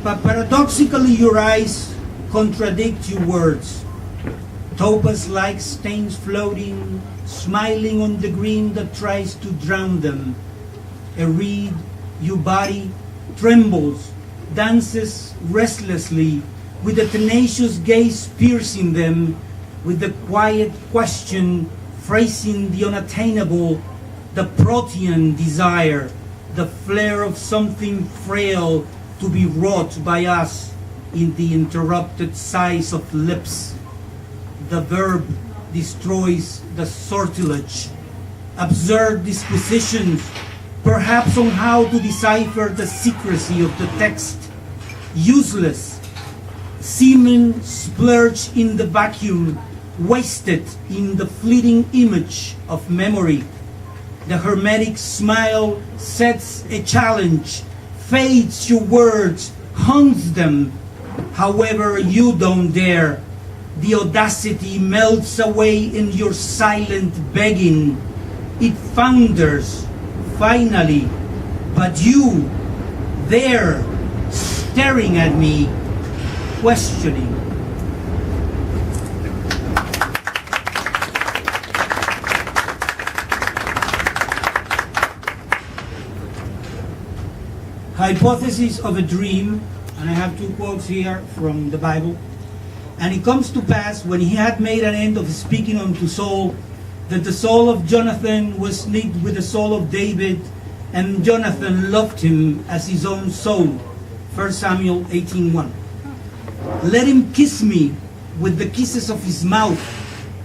But paradoxically, your eyes contradict your words. Topaz-like stains floating, smiling on the green that tries to drown them. A reed, your body, trembles, dances restlessly, with a tenacious gaze piercing them, with the quiet question phrasing the unattainable, the protean desire, the flare of something frail to be wrought by us in the interrupted sighs of lips. The verb destroys the sortilege. Absurd disquisitions, perhaps on how to decipher the secrecy of the text. Useless. Semen splurged in the vacuum, wasted in the fleeting image of memory. The hermetic smile sets a challenge, fades your words, haunts them. However, you don't dare. The audacity melts away in your silent begging. It founders, finally, but you, there, staring at me, questioning. Hypothesis of a dream, and I have two quotes here from the Bible. And it comes to pass, when he had made an end of speaking unto Saul, that the soul of Jonathan was knit with the soul of David, and Jonathan loved him as his own soul. 1 Samuel 18:1. Let him kiss me with the kisses of his mouth,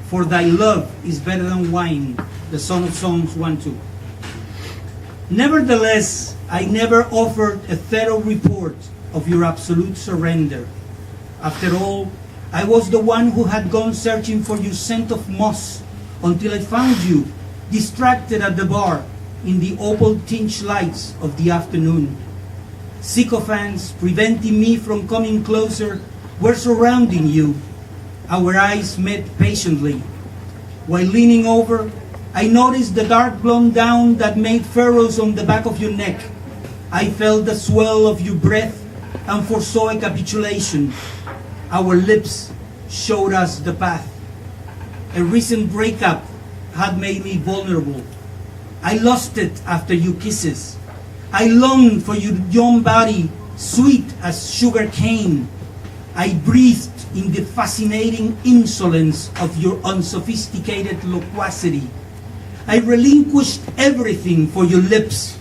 for thy love is better than wine. The Song of Songs 1:2. Nevertheless, I never offered a thorough report of your absolute surrender. After all, I was the one who had gone searching for your scent of moss until I found you, distracted at the bar in the opal-tinged lights of the afternoon. Sycophants preventing me from coming closer were surrounding you. Our eyes met patiently. While leaning over, I noticed the dark blonde gown that made furrows on the back of your neck. I felt the swell of your breath and foresaw a capitulation. Our lips showed us the path. A recent breakup had made me vulnerable. I lost it after your kisses. I longed for your young body, sweet as sugar cane. I breathed in the fascinating insolence of your unsophisticated loquacity. I relinquished everything for your lips.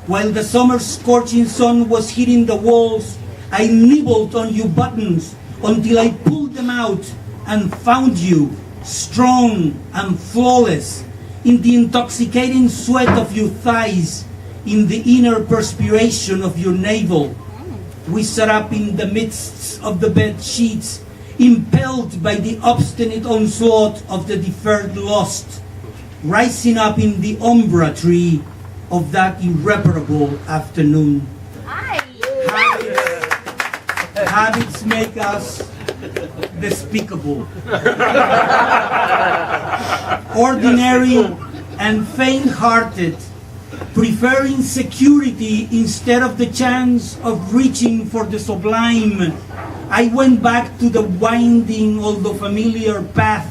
While the summer scorching sun was hitting the walls, I nibbled on your buttons until I pulled them out and found you, strong and flawless, in the intoxicating sweat of your thighs, in the inner perspiration of your navel. We sat up in the midst of the bed sheets, impelled by the obstinate onslaught of the deferred lust, rising up in the umbra tree of that irreparable afternoon. Habits make us despicable. Ordinary and faint-hearted, preferring security instead of the chance of reaching for the sublime, I went back to the winding, although familiar path,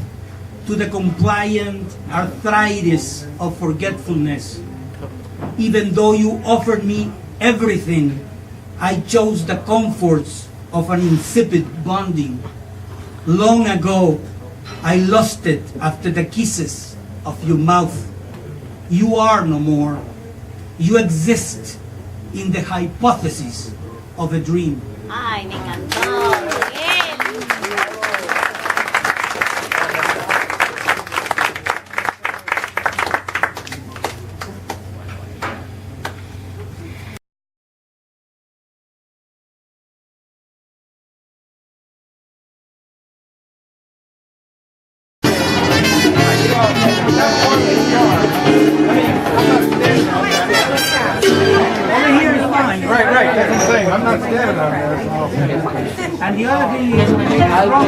to the compliant arthritis of forgetfulness. Even though you offered me everything, I chose the comforts of an insipid bonding. Long ago, I lost it after the kisses of your mouth. You are no more. You exist in the hypothesis of a dream. Ay, me encantó. Miguel. Right, that's the thing. I'm not standing on there. And the other thing is, when they get wrong,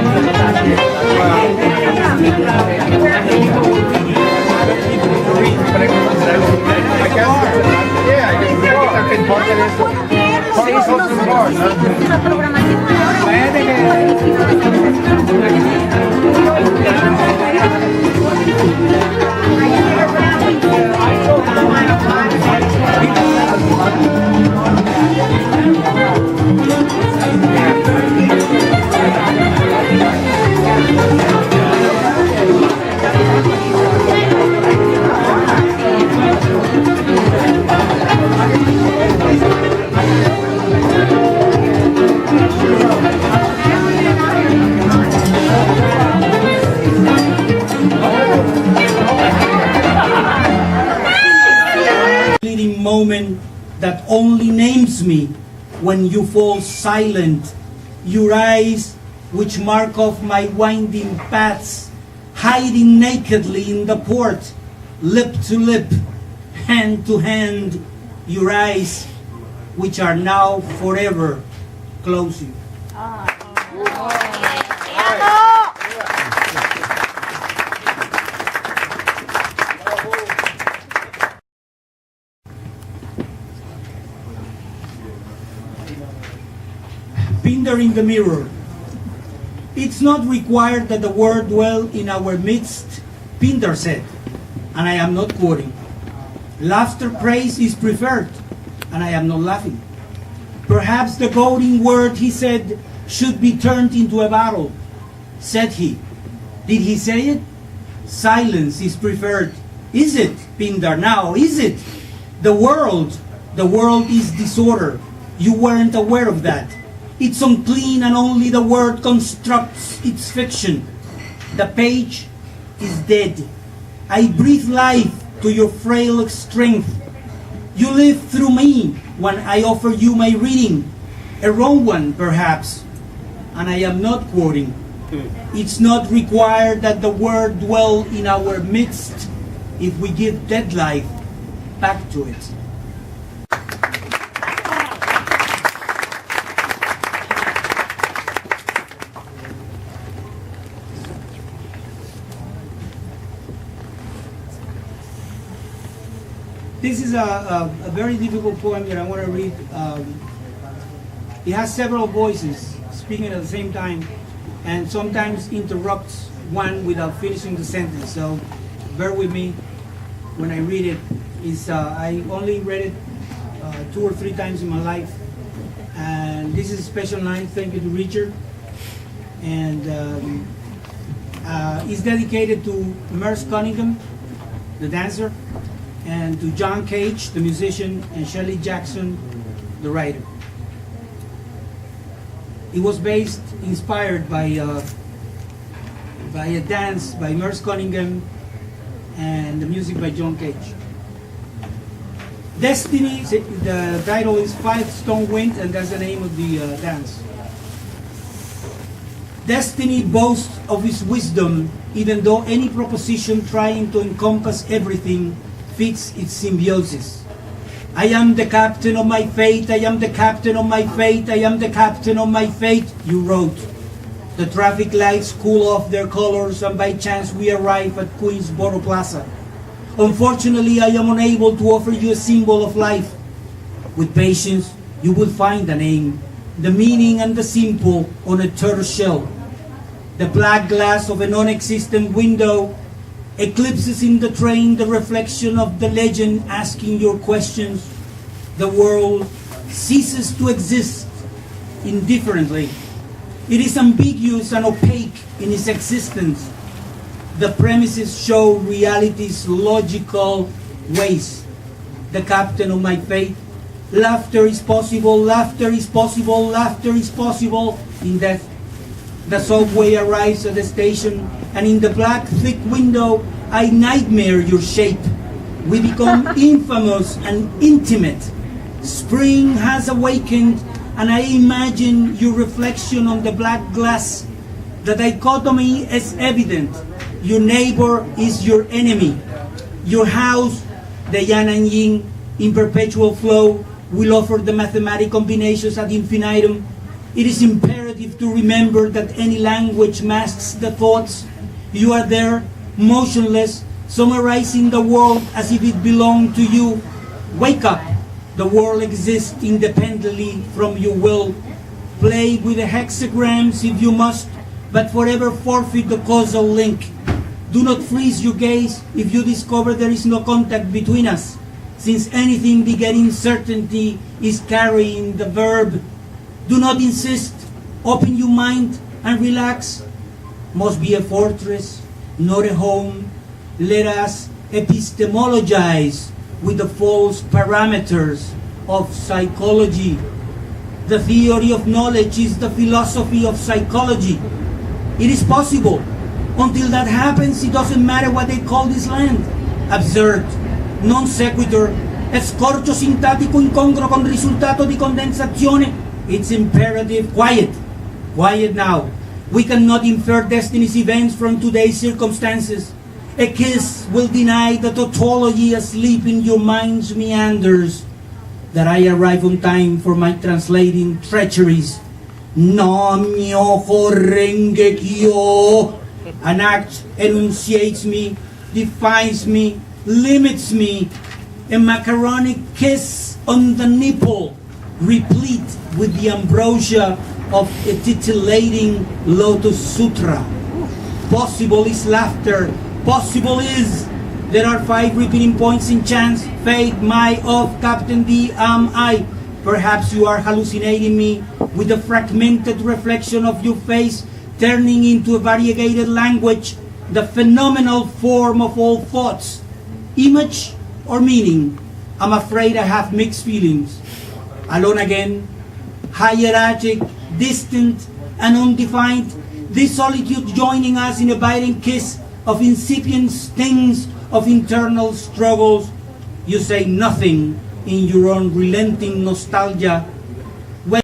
I guess, yeah, I guess. close me when you fall silent. Your eyes, which mark off my winding paths, hiding nakedly in the port, lip to lip, hand to hand, your eyes, which are now forever closing. Pinder in the mirror. It's not required that the word dwell in our midst, Pinder said, and I am not quoting. Laughter praise is preferred, and I am not laughing. Perhaps the goading word, he said, should be turned into a battle, said he. Did he say it? Silence is preferred. Is it, Pinder, now? Is it? The world is disorder. You weren't aware of that. It's unclean and only the word constructs its fiction. The page is dead. I breathe life to your frail strength. You live through me when I offer you my reading. A wrong one, perhaps. And I am not quoting. It's not required that the word dwell in our midst if we give dead life back to it. This is a very difficult poem that I want to read. It has several voices speaking at the same time and sometimes interrupts one without finishing the sentence. So bear with me when I read it. I only read it 2 or 3 times in my life. And this is a special night. Thank you to Richard. And it's dedicated to Merce Cunningham, the dancer, and to John Cage, the musician, and Shirley Jackson, the writer. It was inspired by a dance by Merce Cunningham and the music by John Cage. Destiny, the title is Five Stone Wind, and that's the name of the dance. Destiny boasts of its wisdom, even though any proposition trying to encompass everything fits its symbiosis. I am the captain of my fate, I am the captain of my fate, I am the captain of my fate, you wrote. The traffic lights cool off their colors and by chance we arrive at Queensboro Plaza. Unfortunately, I am unable to offer you a symbol of life. With patience, you will find the name, the meaning and the simple on a turtle shell. The black glass of a non-existent window eclipses in the train the reflection of the legend asking your questions. The world ceases to exist indifferently. It is ambiguous and opaque in its existence. The premises show reality's logical ways. The captain of my fate, laughter is possible, laughter is possible, laughter is possible in death. The subway arrives at the station, and in the black, thick window, I nightmare your shape. We become infamous and intimate. Spring has awakened, and I imagine your reflection on the black glass. The dichotomy is evident. Your neighbor is your enemy. Your house, the yang and yin, in perpetual flow, will offer the mathematical combinations ad infinitum. It is imperative to remember that any language masks the thoughts. You are there, motionless, summarizing the world as if it belonged to you. Wake up. The world exists independently from your will. Play with the hexagrams if you must, but forever forfeit the causal link. Do not freeze your gaze if you discover there is no contact between us, since anything begetting certainty is carrying the verb. Do not insist. Open your mind and relax. Must be a fortress, not a home. Let us epistemologize with the false parameters of psychology. The theory of knowledge is the philosophy of psychology. It is possible. Until that happens, it doesn't matter what they call this land. Absurd, non sequitur, Scorcio sintatico incongruo con risultato di condensazione. It's imperative. Quiet. Quiet now. We cannot infer destiny's events from today's circumstances. A kiss will deny the tautology asleep in your mind's meanders. That I arrive on time for my translating treacheries. Namyo Horengekyo. An act enunciates me, defines me, limits me. A macaronic kiss on the nipple, replete with the ambrosia of a titillating Lotus Sutra. Possible is laughter, possible is. There are 5 repeating points in chance. Fate, my, of, Captain D, am I. Perhaps you are hallucinating me with the fragmented reflection of your face, turning into a variegated language, the phenomenal form of all thoughts. Image or meaning? I'm afraid I have mixed feelings. Alone again, hierarchic, distant, and undefined, this solitude joining us in a biting kiss of incipient stings of internal struggles. You say nothing in your unrelenting nostalgia